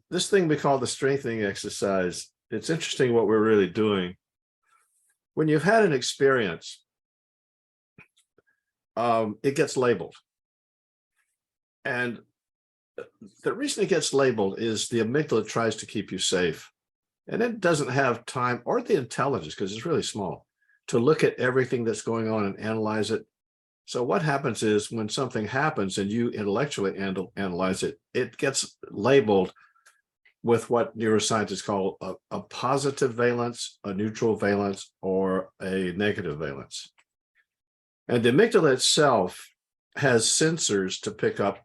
This thing we call the strengthening exercise, it's interesting what we're really doing. When you've had an experience, it gets labeled. And the reason it gets labeled is the amygdala tries to keep you safe. And it doesn't have time or the intelligence, because it's really small, to look at everything that's going on and analyze it. So what happens is when something happens and you intellectually analyze it, it gets labeled with what neuroscientists call a positive valence, a neutral valence, or a negative valence. And the amygdala itself has sensors to pick up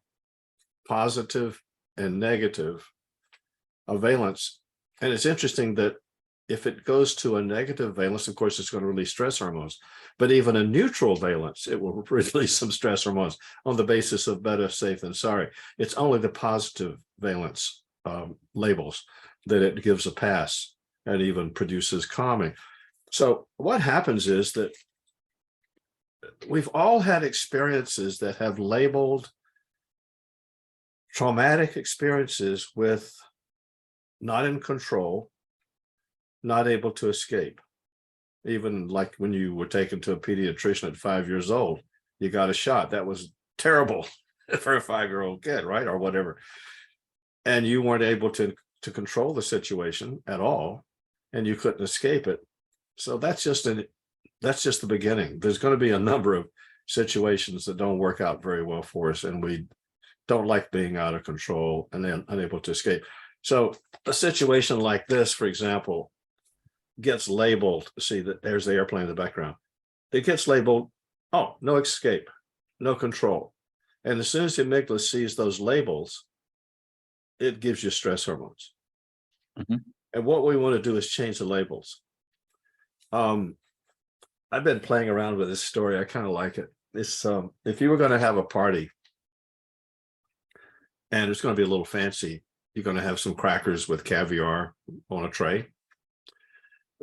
positive and negative valence. And it's interesting that if it goes to a negative valence, of course, it's going to release stress hormones. But even a neutral valence, it will release some stress hormones on the basis of better safe than sorry. It's only the positive valence labels that it gives a pass and even produces calming. So what happens is that we've all had experiences that have labeled traumatic experiences with not in control, not able to escape. Even like when you were taken to a pediatrician at 5 years old, you got a shot. That was terrible for a 5-year-old kid, right? Or whatever. And you weren't able to control the situation at all, and you couldn't escape it. So that's just the beginning. There's going to be a number of situations that don't work out very well for us, and we don't like being out of control and then unable to escape. So a situation like this, for example, gets labeled. See that there's the airplane in the background. It gets labeled, oh, no escape, no control. And as soon as the amygdala sees those labels, it gives you stress hormones. Mhm. And what we want to do is change the labels. I've been playing around with this story. I kind of like it. It's if you were going to have a party and it's going to be a little fancy, you're going to have some crackers with caviar on a tray.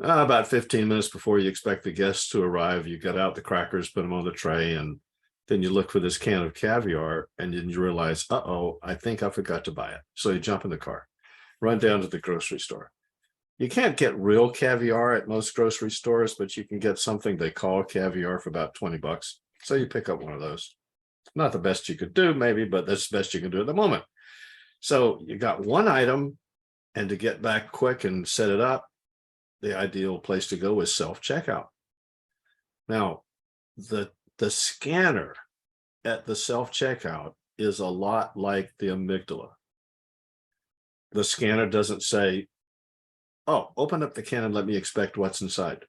About 15 minutes before you expect the guests to arrive, you get out the crackers, put them on the tray, and then you look for this can of caviar, and then you realize, uh-oh, I think I forgot to buy it. So you jump in the car, run down to the grocery store. You can't get real caviar at most grocery stores, but you can get something they call caviar for about 20 bucks. So you pick up one of those. Not the best you could do, maybe, but that's the best you can do at the moment. So you got one item, and to get back quick and set it up, the ideal place to go is self-checkout. Now, the scanner at the self-checkout is a lot like the amygdala. The scanner doesn't say, oh, open up the can and let me expect what's inside.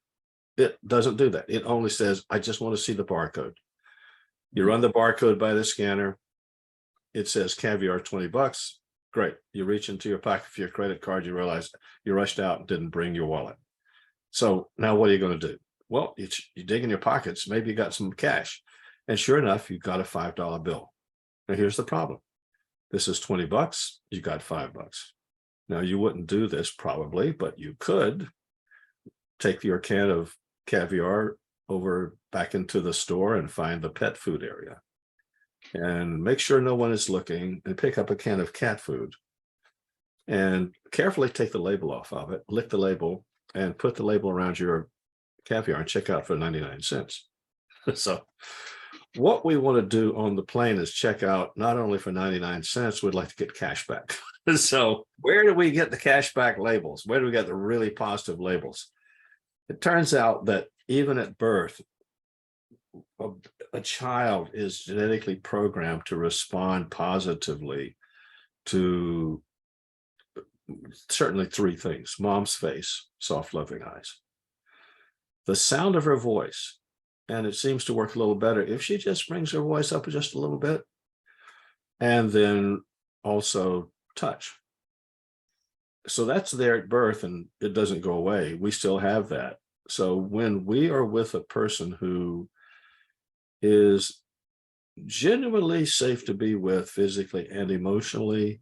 It doesn't do that. It only says, I just want to see the barcode. You run the barcode by the scanner. It says caviar 20 bucks. Great. You reach into your pocket for your credit card. You realize you rushed out and didn't bring your wallet. So now what are you going to do? Well, you dig in your pockets. Maybe you got some cash. And sure enough, you got a $5 bill. Now here's the problem. This is 20 bucks. You got $5. Now you wouldn't do this probably, but you could take your can of caviar over back into the store and find the pet food area. And make sure no one is looking, and pick up a can of cat food and carefully take the label off of it, lick the label, and put the label around your caviar and check out for 99 cents. So what we want to do on the plane is check out not only for 99 cents, we'd like to get cash back. So where do we get the cash back labels? Where do we get the really positive labels? It turns out that even at birth, a child is genetically programmed to respond positively to certainly three things: mom's face, soft, loving eyes, the sound of her voice, and it seems to work a little better if she just brings her voice up just a little bit, and then also touch. So that's there at birth, and it doesn't go away. We still have that. So when we are with a person who is genuinely safe to be with physically and emotionally,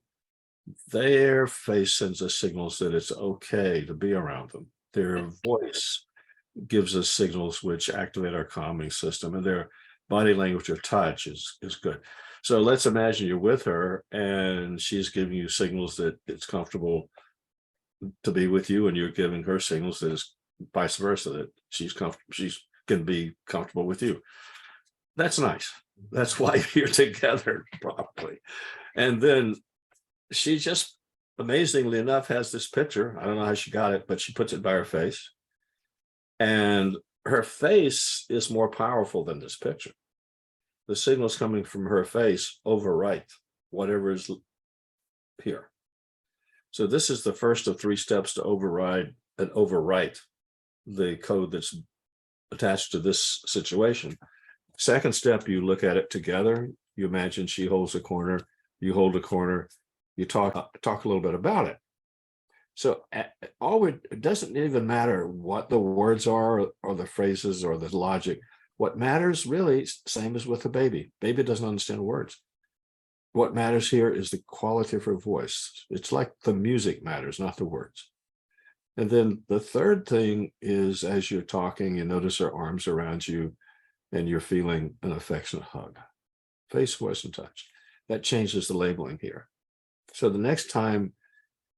their face sends us signals that it's okay to be around them. Their voice gives us signals which activate our calming system, and their body language or touch is good. So let's imagine you're with her and she's giving you signals that it's comfortable to be with you, and you're giving her signals that it's vice versa, that she's comfortable, she's can be comfortable with you. That's nice. That's why you're together properly. And then she just amazingly enough has this picture. I don't know how she got it, but she puts it by her face. And her face is more powerful than this picture. The signals coming from her face overwrite whatever is here. So this is the first of 3 steps to override and overwrite the code that's attached to this situation. Second step, you look at it together. You imagine she holds a corner, you hold a corner, you talk a little bit about it. So it doesn't even matter what the words are or the phrases or the logic. What matters really, same as with the baby. Baby doesn't understand words. What matters here is the quality of her voice. It's like the music matters, not the words. And then the third thing is, as you're talking, you notice her arms around you and you're feeling an affectionate hug. Face, voice, and touch. That changes the labeling here. So the next time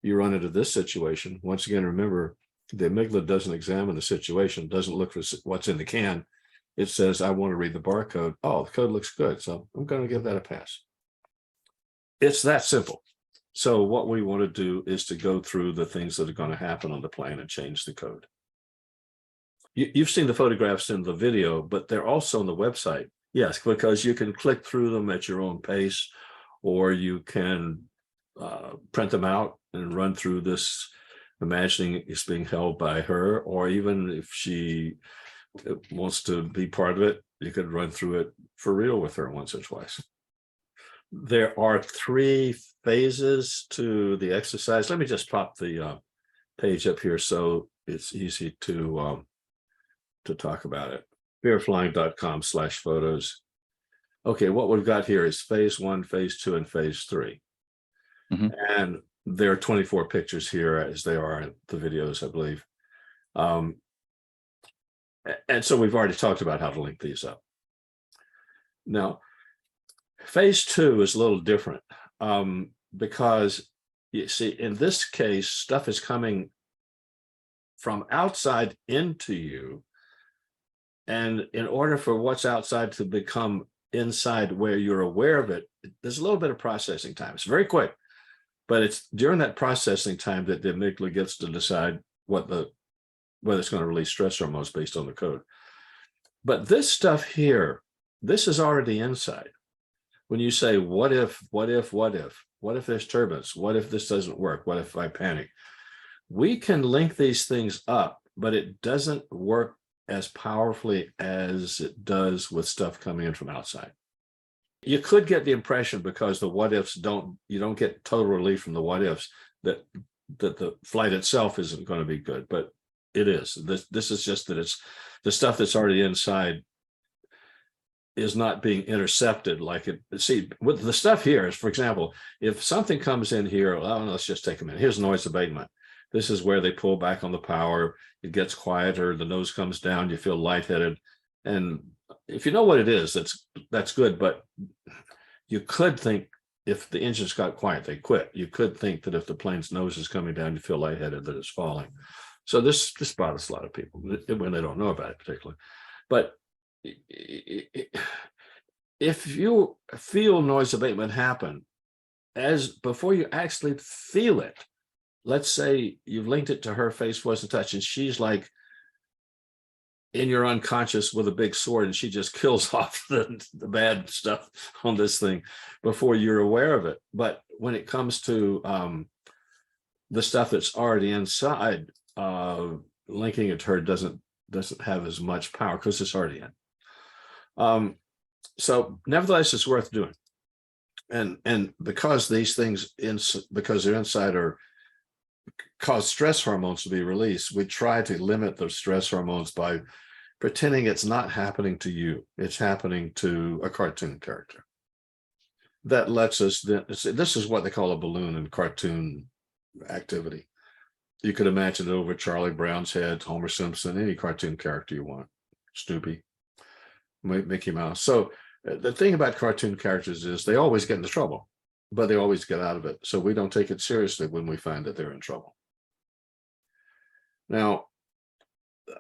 you run into this situation, once again, remember, the amygdala doesn't examine the situation, doesn't look for what's in the can. It says, I want to read the barcode. Oh, the code looks good, so I'm going to give that a pass. It's that simple. So what we want to do is to go through the things that are going to happen on the plane and change the code. You've seen the photographs in the video, but they're also on the website. Yes, because you can click through them at your own pace, or you can print them out and run through this, imagining it's being held by her, or even if she wants to be part of it, you could run through it for real with her once or twice. There are 3 phases to the exercise. Let me just pop the page up here so it's easy to talk about it. fearoflying.com/photos. Okay, what we've got here is phase 1, phase 2, and phase 3. Mm-hmm. And there are 24 pictures here, as they are in the videos, I believe. And so we've already talked about how to link these up. Now, phase 2 is a little different because, you see, in this case, stuff is coming from outside into you. And in order for what's outside to become inside where you're aware of it, there's a little bit of processing time. It's very quick, but it's during that processing time that the amygdala gets to decide whether it's going to release stress hormones based on the code. But this stuff here, this is already inside. When you say, what if there's turbulence? What if this doesn't work? What if I panic? We can link these things up, but it doesn't work as powerfully as it does with stuff coming in from outside. You could get the impression, because the what ifs you don't get total relief from the what ifs, that the flight itself isn't going to be good, but it is. This is just that it's the stuff that's already inside is not being intercepted like it. See, with the stuff here is, for example, if something comes in here, well, let's just take a minute. Here's noise abatement. This is where they pull back on the power. It gets quieter. The nose comes down. You feel lightheaded. And if you know what it is, that's good. But you could think if the engines got quiet, they quit. You could think that if the plane's nose is coming down, you feel lightheaded, that it's falling. So this bothers a lot of people when they don't know about it particularly. But if you feel noise abatement happen before you actually feel it, let's say you've linked it to her face, voice, and touch, and she's like in your unconscious with a big sword, and she just kills off the bad stuff on this thing before you're aware of it. But when it comes to the stuff that's already inside, linking it to her doesn't have as much power because it's already in. So nevertheless, it's worth doing. And because these things, because they're inside, or cause stress hormones to be released, we try to limit those stress hormones by pretending it's not happening to you. It's happening to a cartoon character. That lets us, this is what they call a balloon in cartoon activity. You could imagine it over Charlie Brown's head, Homer Simpson, any cartoon character you want, Snoopy, Mickey Mouse. So The thing about cartoon characters is they always get into trouble, but they always get out of it. So we don't take it seriously when we find that they're in trouble. Now,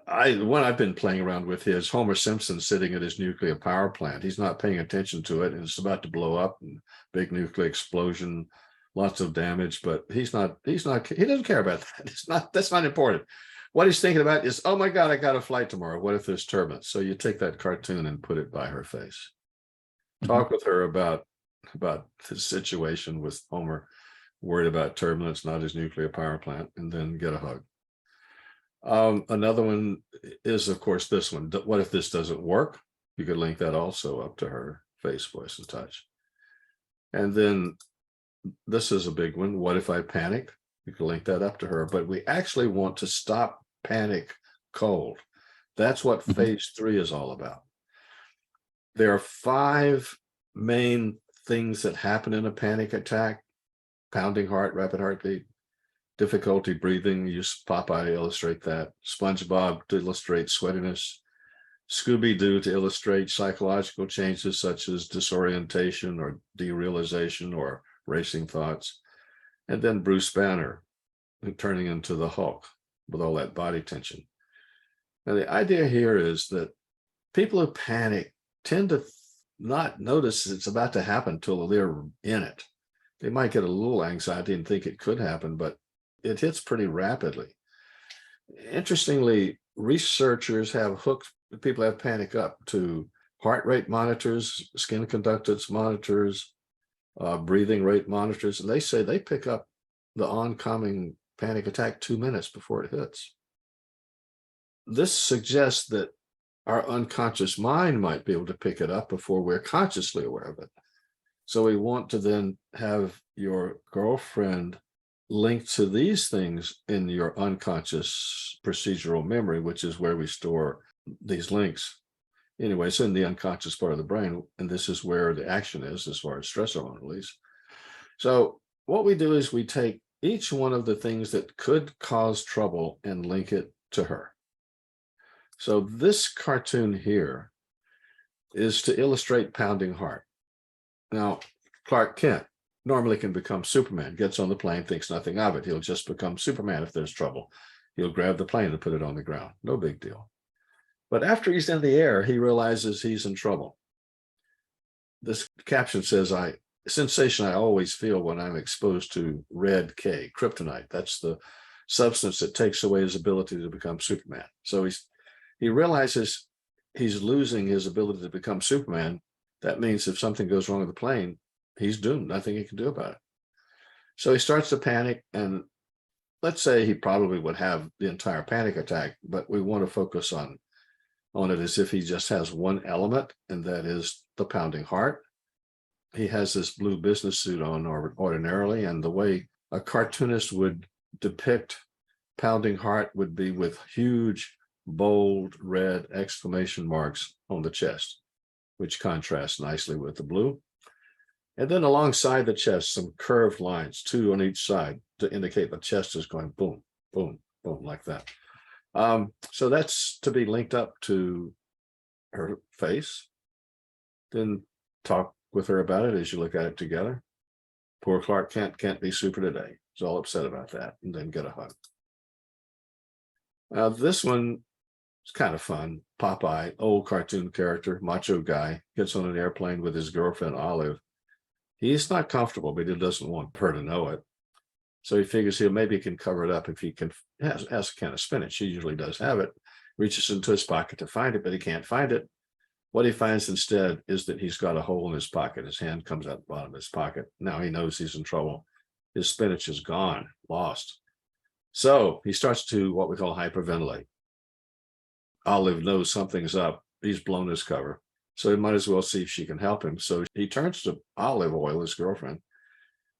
what I've been playing around with is Homer Simpson sitting at his nuclear power plant. He's not paying attention to it, and it's about to blow up, and big nuclear explosion, lots of damage. But he doesn't care about that. That's not important. What he's thinking about is, oh my God, I got a flight tomorrow. What if there's turbulence? So you take that cartoon and put it by her face. Talk with her about the situation with Homer worried about turbulence, not his nuclear power plant, and then get a hug. Another one is, of course, this one. What if this doesn't work? You could link that also up to her face, voice, and touch. And then this is a big one. What if I panic? You can link that up to her. But we actually want to stop panic cold. That's what phase 3 is all about. There are 5 main things that happen in a panic attack: pounding heart, rapid heartbeat, difficulty breathing. Use Popeye to illustrate that. SpongeBob to illustrate sweatiness. Scooby-Doo to illustrate psychological changes such as disorientation or derealization or racing thoughts. And then Bruce Banner turning into the Hulk with all that body tension. Now, the idea here is that people who panic tend to not notice it's about to happen till they're in it. They might get a little anxiety and think it could happen, but it hits pretty rapidly. Interestingly, researchers have hooked people have panic up to heart rate monitors, skin conductance monitors, breathing rate monitors, and they say they pick up the oncoming panic attack 2 minutes before it hits. This suggests that our unconscious mind might be able to pick it up before we're consciously aware of it. So we want to then have your girlfriend linked to these things in your unconscious procedural memory, which is where we store these links. Anyway, it's in the unconscious part of the brain, and this is where the action is as far as stress hormone release. So what we do is we take each one of the things that could cause trouble and link it to her. So this cartoon here is to illustrate pounding heart. Now, Clark Kent normally can become Superman, gets on the plane, thinks nothing of it. He'll just become Superman if there's trouble. He'll grab the plane and put it on the ground. No big deal. But after he's in the air, he realizes he's in trouble. This caption says, sensation I always feel when I'm exposed to red K, kryptonite. That's the substance that takes away his ability to become Superman. So he realizes he's losing his ability to become Superman. That means if something goes wrong with the plane, he's doomed. Nothing he can do about it. So he starts to panic, and let's say he probably would have the entire panic attack, but we want to focus on it as if he just has one element, and that is the pounding heart. He has this blue business suit on ordinarily, and the way a cartoonist would depict pounding heart would be with huge, bold, red exclamation marks on the chest, which contrasts nicely with the blue. And then alongside the chest, some curved lines, 2 on each side, to indicate the chest is going boom, boom, boom, like that. So that's to be linked up to her face. Then talk with her about it as you look at it together. Poor Clark Kent can't be super today. He's all upset about that, and then get a hug. Now, this one is kind of fun. Popeye, old cartoon character, macho guy, gets on an airplane with his girlfriend, Olive. He's not comfortable, but he doesn't want her to know it. So he figures maybe he can cover it up if he can, has a can of spinach. He usually does have it. Reaches into his pocket to find it, but he can't find it. What he finds instead is that he's got a hole in his pocket. His hand comes out the bottom of his pocket. Now he knows he's in trouble. His spinach is gone, lost. So he starts to what we call hyperventilate. Olive knows something's up. He's blown his cover. So he might as well see if she can help him. So he turns to Olive Oil, his girlfriend,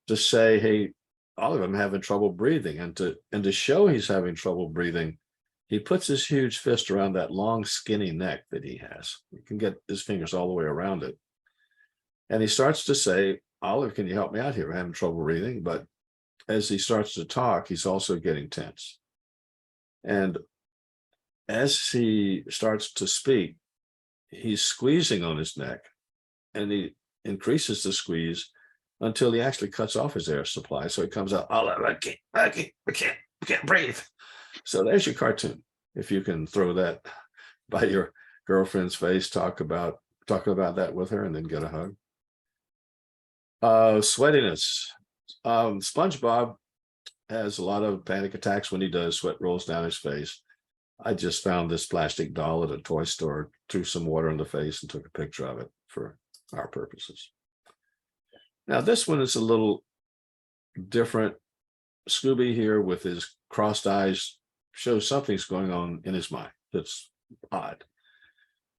to say, hey, Olive, I'm having trouble breathing. And to show he's having trouble breathing, he puts his huge fist around that long, skinny neck that he has. He can get his fingers all the way around it. And he starts to say, Olive, can you help me out here? I'm having trouble breathing. But as he starts to talk, he's also getting tense. And as he starts to speak, he's squeezing on his neck. and he increases the squeeze until he actually cuts off his air supply. So it comes out, oh, I can't breathe. So there's your cartoon. If you can throw that by your girlfriend's face, talk about that with her, and then get a hug. Sweatiness. SpongeBob has a lot of panic attacks when he does. Sweat rolls down his face. I just found this plastic doll at a toy store, threw some water in the face, and took a picture of it for our purposes. Now, this one is a little different. Scooby here with his crossed eyes shows something's going on in his mind that's odd.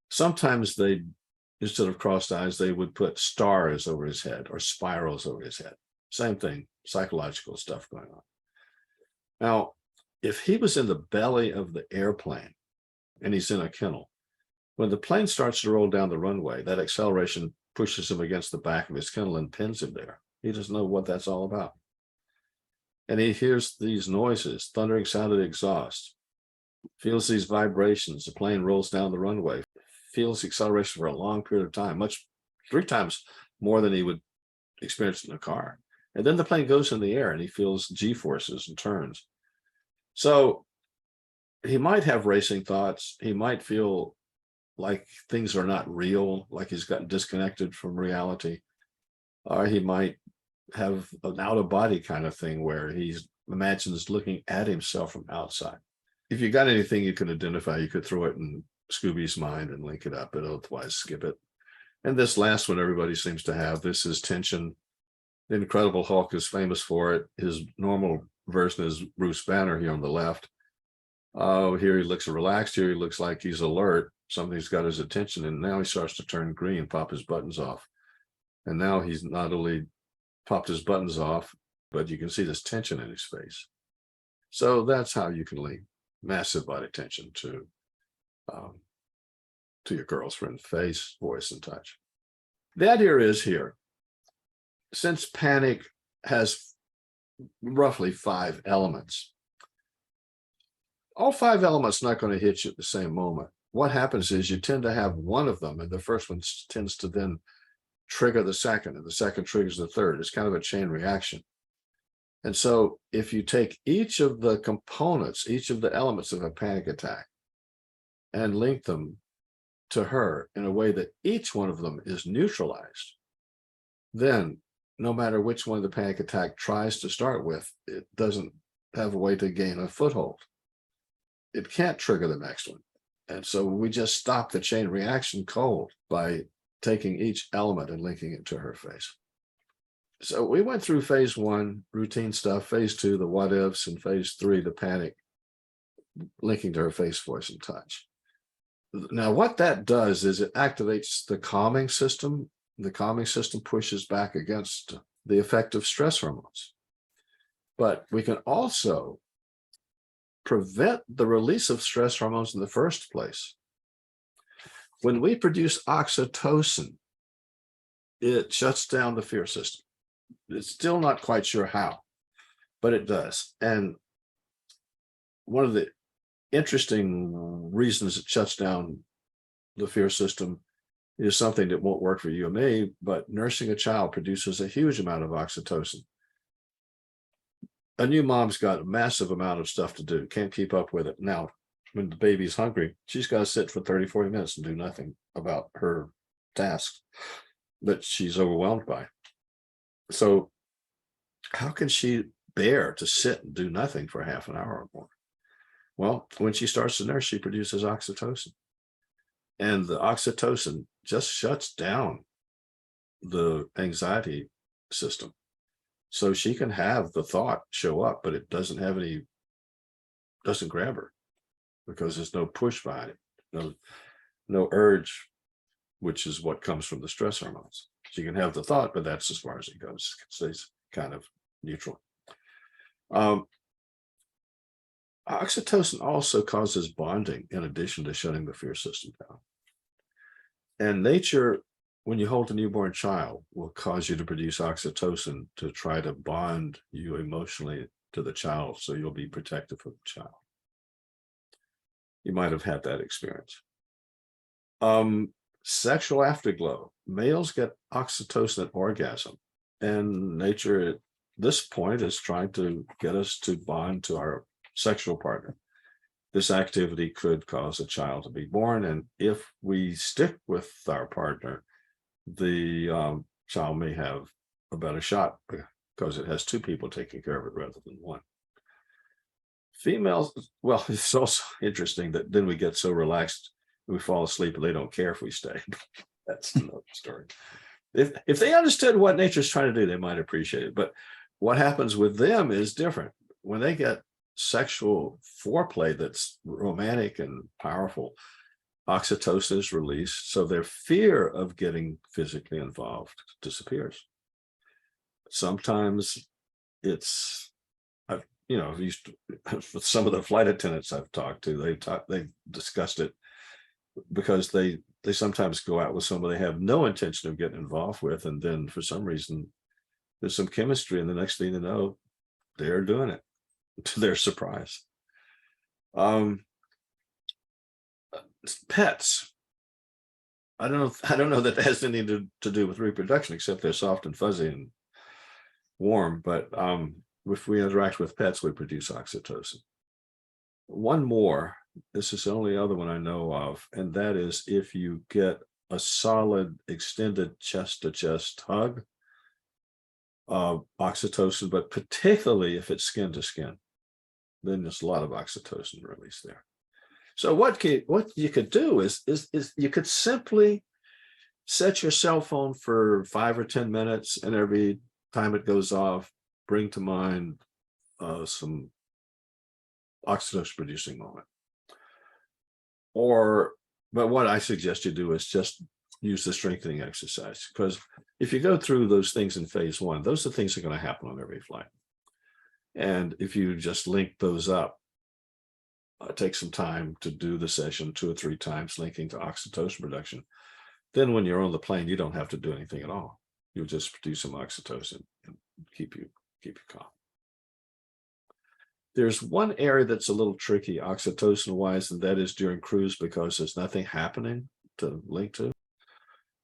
Sometimes they, instead of crossed eyes, they would put stars over his head or spirals over his head. Same thing, psychological stuff going on. Now, if he was in the belly of the airplane and he's in a kennel, when the plane starts to roll down the runway, that acceleration pushes him against the back of his kennel and pins him there. He doesn't know what that's all about. And he hears these noises, thundering sound of exhaust, feels these vibrations. The plane rolls down the runway, feels the acceleration for a long period of time, 3 times more than he would experience in a car. And then the plane goes in the air and he feels G-forces and turns. So he might have racing thoughts. He might feel like things are not real, like he's gotten disconnected from reality. Or he might have an out-of-body kind of thing where he imagines looking at himself from outside. If you got anything you can identify, you could throw it in Scooby's mind and link it up, but otherwise skip it. And this last one everybody seems to have. This is tension. The Incredible Hulk is famous for it. His normal version is Bruce Banner here on the left. Oh, here he looks relaxed. Here he looks like he's alert. Something's got his attention, and now he starts to turn green, pop his buttons off. And now he's not only popped his buttons off, but you can see this tension in his face. So that's how you can link massive body tension to your girlfriend's face, voice, and touch. The idea is here, since panic has roughly 5 elements, all 5 elements not going to hit you at the same moment. What happens is you tend to have one of them, and the first one tends to then trigger the second, and the second triggers the third. It's kind of a chain reaction. And so if you take each of the components, each of the elements of a panic attack, and link them to her in a way that each one of them is neutralized, then no matter which one the panic attack tries to start with, it doesn't have a way to gain a foothold. It can't trigger the next one. And so we just stop the chain reaction cold by taking each element and linking it to her face. So we went through phase 1, routine stuff, phase 2, the what ifs, and phase 3, the panic, linking to her face, voice, and touch. Now, what that does is it activates the calming system. The calming system pushes back against the effect of stress hormones. But we can also prevent the release of stress hormones in the first place. When we produce oxytocin, it shuts down the fear system. It's still not quite sure how, but it does. And one of the interesting reasons it shuts down the fear system is something that won't work for you and me, but nursing a child produces a huge amount of oxytocin. A new mom's got a massive amount of stuff to do, can't keep up with it. Now, when the baby's hungry, she's got to sit for 30, 40 minutes and do nothing about her tasks that she's overwhelmed by. So how can she bear to sit and do nothing for half an hour or more? Well, when she starts to nurse, she produces oxytocin. And the oxytocin just shuts down the anxiety system. So she can have the thought show up, but it doesn't grab her because there's no push behind it, no urge, which is what comes from the stress hormones. She can have the thought, but that's as far as it goes. It stays kind of neutral. Oxytocin also causes bonding in addition to shutting the fear system down. And nature, when you hold a newborn child, will cause you to produce oxytocin to try to bond you emotionally to the child so you'll be protective of the child. You might have had that experience. Sexual afterglow. Males get oxytocin at orgasm, and nature at this point is trying to get us to bond to our sexual partner. This activity could cause a child to be born, and if we stick with our partner, the child may have a better shot because it has two people taking care of it rather than one. Females, well, it's also interesting that then we get so relaxed we fall asleep and they don't care if we stay. That's another story. If they understood what nature's trying to do, they might appreciate it. But what happens with them is different. When they get sexual foreplay that's romantic and powerful, oxytocin is released, so their fear of getting physically involved disappears. Sometimes it's, I've used with some of the flight attendants I've talked to, they've discussed it because they sometimes go out with somebody they have no intention of getting involved with, and then for some reason there's some chemistry, and the next thing you know, they're doing it to their surprise. Pets. I don't know that has anything to do with reproduction, except they're soft and fuzzy and warm. But if we interact with pets, we produce oxytocin. One more. This is the only other one I know of, and that is if you get a solid, extended chest-to-chest hug, oxytocin, but particularly if it's skin to skin, then there's a lot of oxytocin released there. So what you could do is you could simply set your cell phone for 5 or 10 minutes, and every time it goes off, bring to mind some oxytocin producing moment. But what I suggest you do is just use the strengthening exercise, because if you go through those things in phase one, those are things that are going to happen on every flight. And if you just link those up, take some time to do the session 2 or 3 times, linking to oxytocin production. Then when you're on the plane, you don't have to do anything at all. You'll just produce some oxytocin and keep you calm. There's one area that's a little tricky oxytocin wise, and that is during cruise, because there's nothing happening to link to.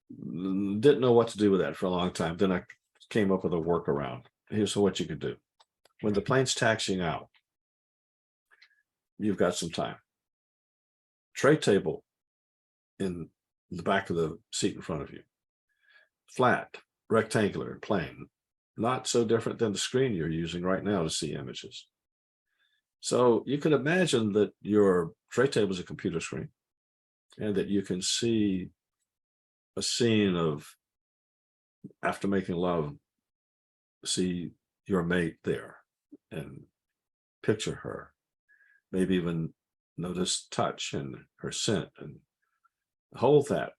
Didn't know what to do with that for a long time. Then I came up with a workaround. Here's what you could do. When the plane's taxiing out, you've got some time. Tray table in the back of the seat in front of you. Flat, rectangular, plain. Not so different than the screen you're using right now to see images. So you can imagine that your tray table is a computer screen, and that you can see a scene of, after making love, see your mate there and picture her. Maybe even notice touch and her scent, and hold that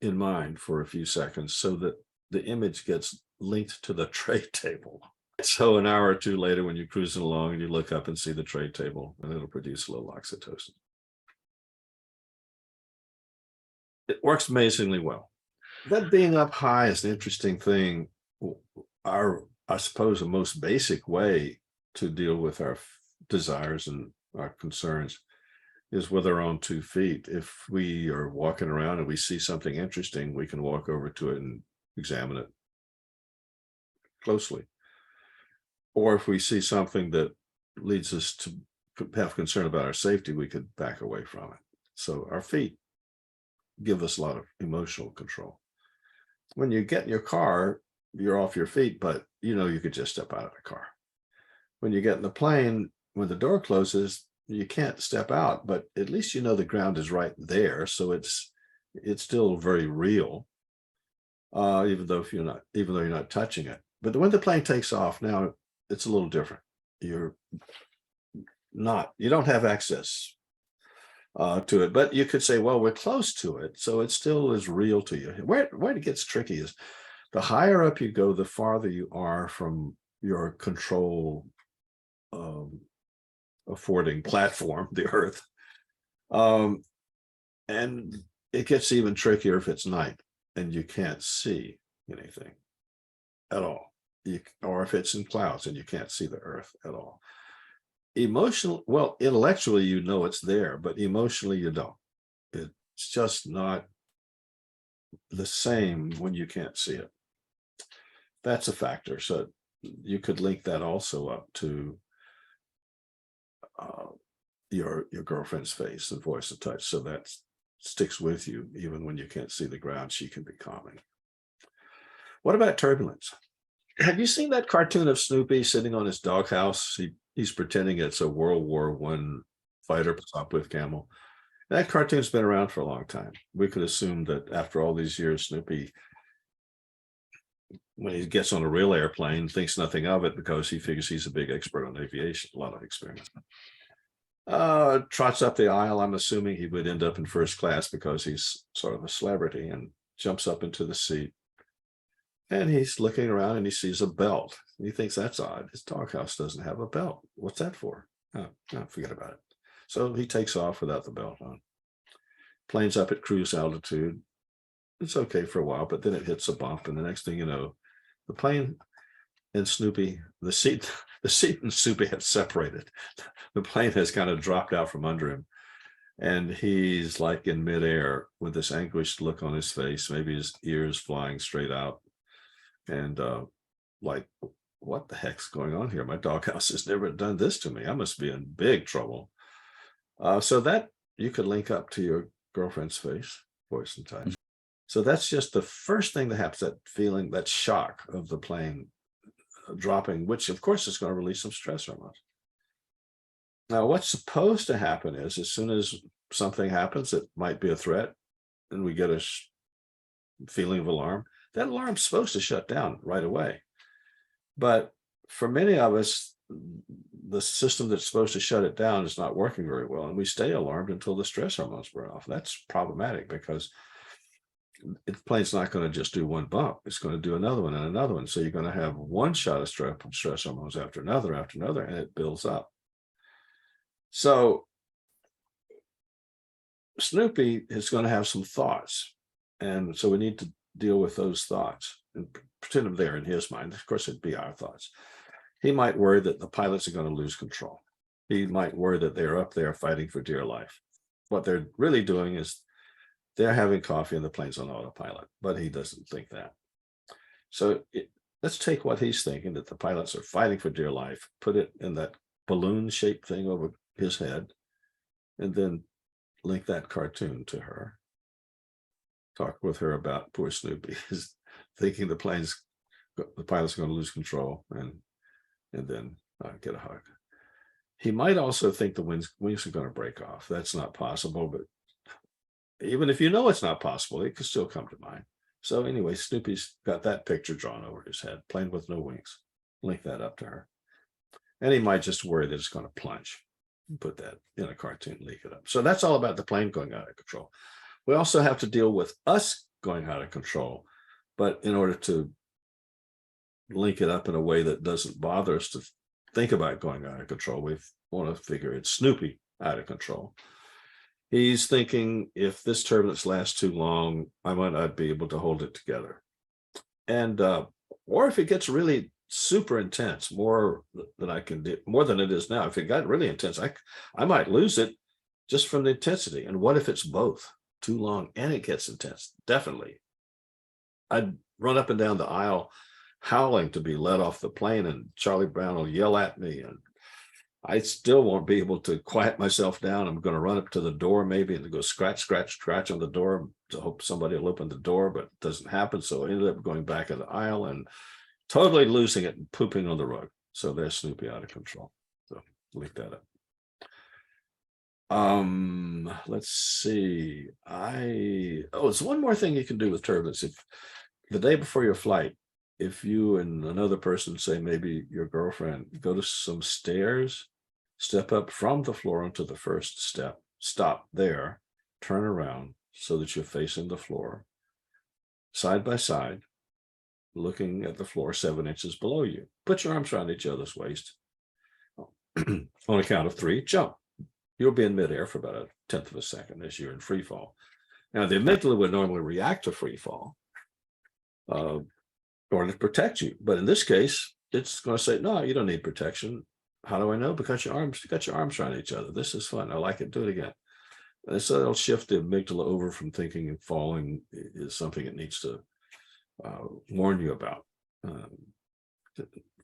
in mind for a few seconds so that the image gets linked to the tray table. So an hour or two later, when you're cruising along and you look up and see the tray table, and it'll produce a little oxytocin. It works amazingly well. That being up high is an interesting thing. I suppose, the most basic way to deal with our desires and our concerns is with our own 2 feet. If we are walking around and we see something interesting, we can walk over to it and examine it closely. Or if we see something that leads us to have concern about our safety, we could back away from it. So our feet give us a lot of emotional control. When you get in your car, you're off your feet, but you could just step out of the car. When you get in the plane, when the door closes, you can't step out, but at least the ground is right there. So it's still very real, even though you're not touching it. But when the plane takes off, now it's a little different. You don't have access to it, but you could say, well, we're close to it, so it still is real to you. Where it gets tricky is the higher up you go, the farther you are from your control affording platform, the Earth. And it gets even trickier if it's night and you can't see anything at all. Or if it's in clouds and you can't see the Earth at all. Intellectually, it's there, but emotionally, you don't. It's just not the same when you can't see it. That's a factor. So you could link that also up to your girlfriend's face and voice and touch. So that sticks with you even when you can't see the ground. She can be calming. What about turbulence? Have you seen that cartoon of Snoopy sitting on his doghouse? He's pretending it's a World War I fighter up with camel. That cartoon's been around for a long time. We could assume that after all these years, Snoopy, when he gets on a real airplane, thinks nothing of it because he figures he's a big expert on aviation, a lot of experience. Trots up the aisle. I'm assuming he would end up in first class because he's sort of a celebrity, and jumps up into the seat. And he's looking around and he sees a belt. He thinks that's odd. His doghouse doesn't have a belt. What's that for? Oh, forget about it. So he takes off without the belt on. Plane's up at cruise altitude. It's okay for a while, but then it hits a bump, and the next thing you know, the plane and Snoopy, the seat and Snoopy have separated. The plane has kind of dropped out from under him, and he's like in midair with this anguished look on his face, maybe his ears flying straight out, and like, what the heck's going on here? My doghouse has never done this to me. I must be in big trouble. So that you could link up to your girlfriend's face, voice, and touch. So that's just the first thing that happens, that feeling, that shock of the plane dropping, which of course is going to release some stress hormones. Now, what's supposed to happen is, as soon as something happens that might be a threat and we get a feeling of alarm, that alarm's supposed to shut down right away. But for many of us, the system that's supposed to shut it down is not working very well, and we stay alarmed until the stress hormones burn off. That's problematic because the plane's not going to just do one bump. It's going to do another one and another one. So you're going to have one shot of stress hormones after another, and it builds up. So Snoopy is going to have some thoughts. And so we need to deal with those thoughts and pretend them there in his mind. Of course, it'd be our thoughts. He might worry that the pilots are going to lose control. He might worry that they're up there fighting for dear life. What they're really doing is they're having coffee and the plane's on autopilot, but he doesn't think that. So let's take what he's thinking, that the pilots are fighting for dear life, put it in that balloon-shaped thing over his head, and then link that cartoon to her. Talk with her about poor Snoopy is thinking the pilot's going to lose control, and then get a hug. He might also think the wings are going to break off. That's not possible, but even if you know it's not possible, it could still come to mind. So anyway, Snoopy's got that picture drawn over his head, plane with no wings. Link that up to her. And he might just worry that it's going to plunge. Put that in a cartoon, link it up. So that's all about the plane going out of control. We also have to deal with us going out of control. But in order to link it up in a way that doesn't bother us to think about going out of control, we want to figure it's Snoopy out of control. He's thinking, if this turbulence lasts too long, I might not be able to hold it together. And or if it gets really super intense, more than I can do, more than it is now. If it got really intense, I might lose it just from the intensity. And what if it's both too long and it gets intense? Definitely. I'd run up and down the aisle howling to be let off the plane, and Charlie Brown will yell at me, and I still won't be able to quiet myself down. I'm going to run up to the door maybe and go scratch, scratch, scratch on the door to hope somebody will open the door, but it doesn't happen. So I ended up going back in the aisle and totally losing it and pooping on the rug. So there's Snoopy out of control. So link that up. Let's see. There's one more thing you can do with turbulence. If the day before your flight, if you and another person, say maybe your girlfriend, go to some stairs, step up from the floor onto the first step, stop there, turn around so that you're facing the floor, side by side, looking at the floor 7 inches below you. Put your arms around each other's waist. On a count of 3, jump. You'll be in midair for about a tenth of a second as you're in free fall. Now, the amygdala would normally react to free fall in order to protect you. But in this case, it's going to say, no, you don't need protection. How do I know? Because you got your arms around each other. This is fun. I like it. Do it again. And so it'll shift the amygdala over from thinking and falling is something it needs to warn you about, um,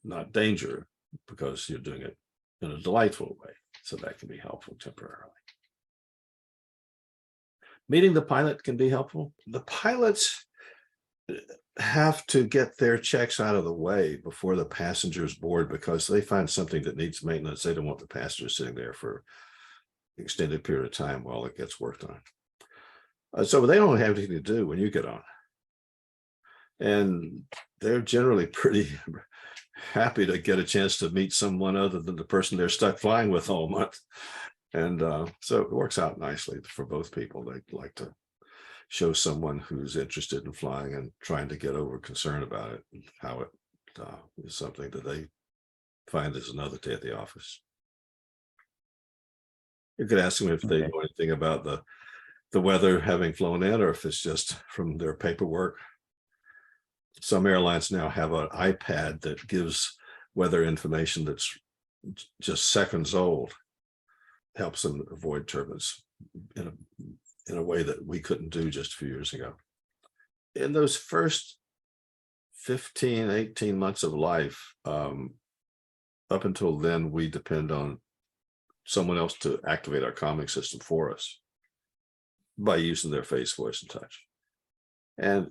not danger, because you're doing it in a delightful way. So that can be helpful temporarily. Meeting the pilot can be helpful. The pilots have to get their checks out of the way before the passengers board, because they find something that needs maintenance. They don't want the passengers sitting there for an extended period of time while it gets worked on. So they don't have anything to do when you get on. And they're generally pretty happy to get a chance to meet someone other than the person they're stuck flying with all month. And so it works out nicely for both people. They like to show someone who's interested in flying and trying to get over concern about it, and how it is something that they find as another day at the office. You could ask them if they Okay. know anything about the weather having flown in, or if it's just from their paperwork. Some airlines now have an iPad that gives weather information that's just seconds old, helps them avoid turbulence in a way that we couldn't do just a few years ago. In those first 15, 18 months of life, up until then, we depend on someone else to activate our calming system for us by using their face, voice, and touch. And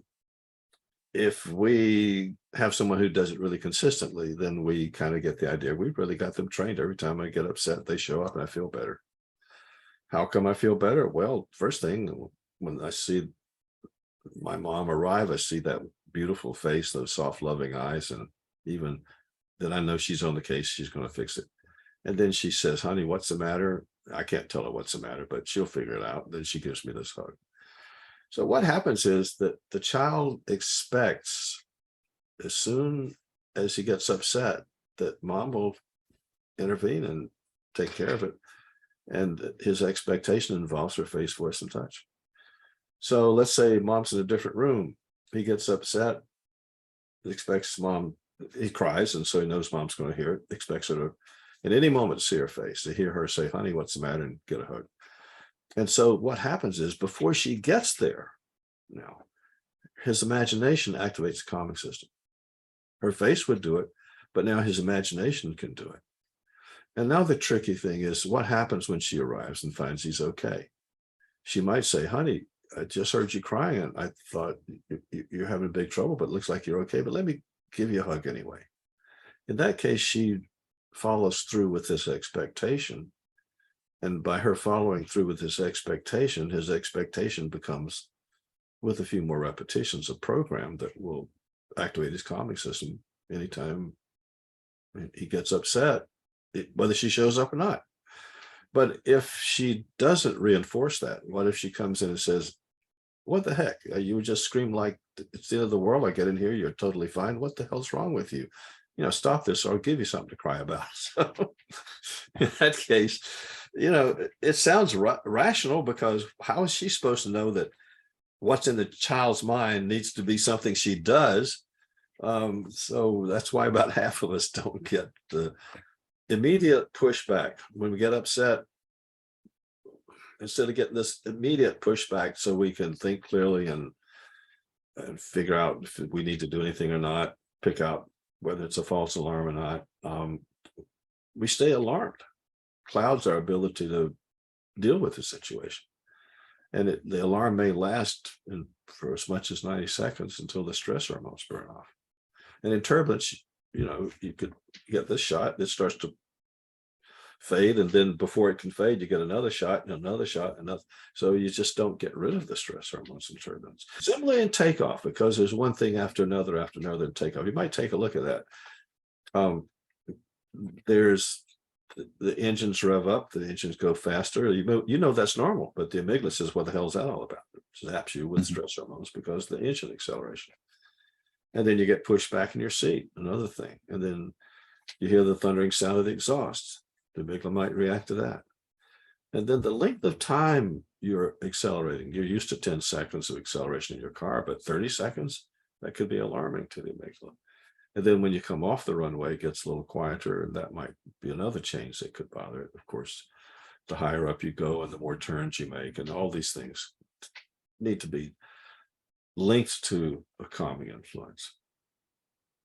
if we have someone who does it really consistently, then we kind of get the idea. We've really got them trained. Every time I get upset, they show up and I feel better. How come I feel better? Well, first thing, when I see my mom arrive, I see that beautiful face, those soft, loving eyes, and even then I know she's on the case, she's going to fix it. And then she says, honey, what's the matter? I can't tell her what's the matter, but she'll figure it out. Then she gives me this hug. So what happens is that the child expects, as soon as he gets upset, that mom will intervene and take care of it. And his expectation involves her face, voice, and touch. So let's say mom's in a different room. He gets upset, expects mom, he cries, and so he knows mom's going to hear it, expects her to, at any moment, see her face, to hear her say, honey, what's the matter, and get a hug. And so what happens is, before she gets there, now, his imagination activates the calming system. Her face would do it, but now his imagination can do it. And now the tricky thing is, what happens when she arrives and finds he's okay? She might say, honey, I just heard you crying, and I thought you're having big trouble, but it looks like you're okay, but let me give you a hug anyway. In that case, she follows through with this expectation. And by her following through with this expectation, his expectation becomes, with a few more repetitions, a program that will activate his calming system anytime he gets upset, whether she shows up or not. But if she doesn't reinforce that, what if she comes in and says, what the heck? You would just scream like it's the end of the world. I get in here, you're totally fine. What the hell's wrong with you? Stop this, or I'll give you something to cry about. So in that case, it sounds rational, because how is she supposed to know that what's in the child's mind needs to be something she does? So that's why about half of us don't get the immediate pushback when we get upset. Instead of getting this immediate pushback so we can think clearly and figure out if we need to do anything or not, pick out whether it's a false alarm or not, we stay alarmed. Clouds our ability to deal with the situation. And the alarm may last for as much as 90 seconds until the stress hormones burn off. And in turbulence, you could get this shot, it starts to fade, and then before it can fade, you get another shot and another shot, and another. So you just don't get rid of the stress hormones in turbulence. Similarly in takeoff, because there's one thing after another in takeoff. You might take a look at that. There's the engines rev up, the engines go faster. That's normal, but the amygdala says, what the hell is that all about? It zaps you with stress hormones because of the engine acceleration. And then you get pushed back in your seat, another thing. And then you hear the thundering sound of the exhaust. The amygdala might react to that. And then the length of time you're accelerating, you're used to 10 seconds of acceleration in your car, but 30 seconds, that could be alarming to the amygdala. And then when you come off the runway, it gets a little quieter, and that might be another change that could bother it. Of course, the higher up you go and the more turns you make, and all these things need to be linked to a calming influence.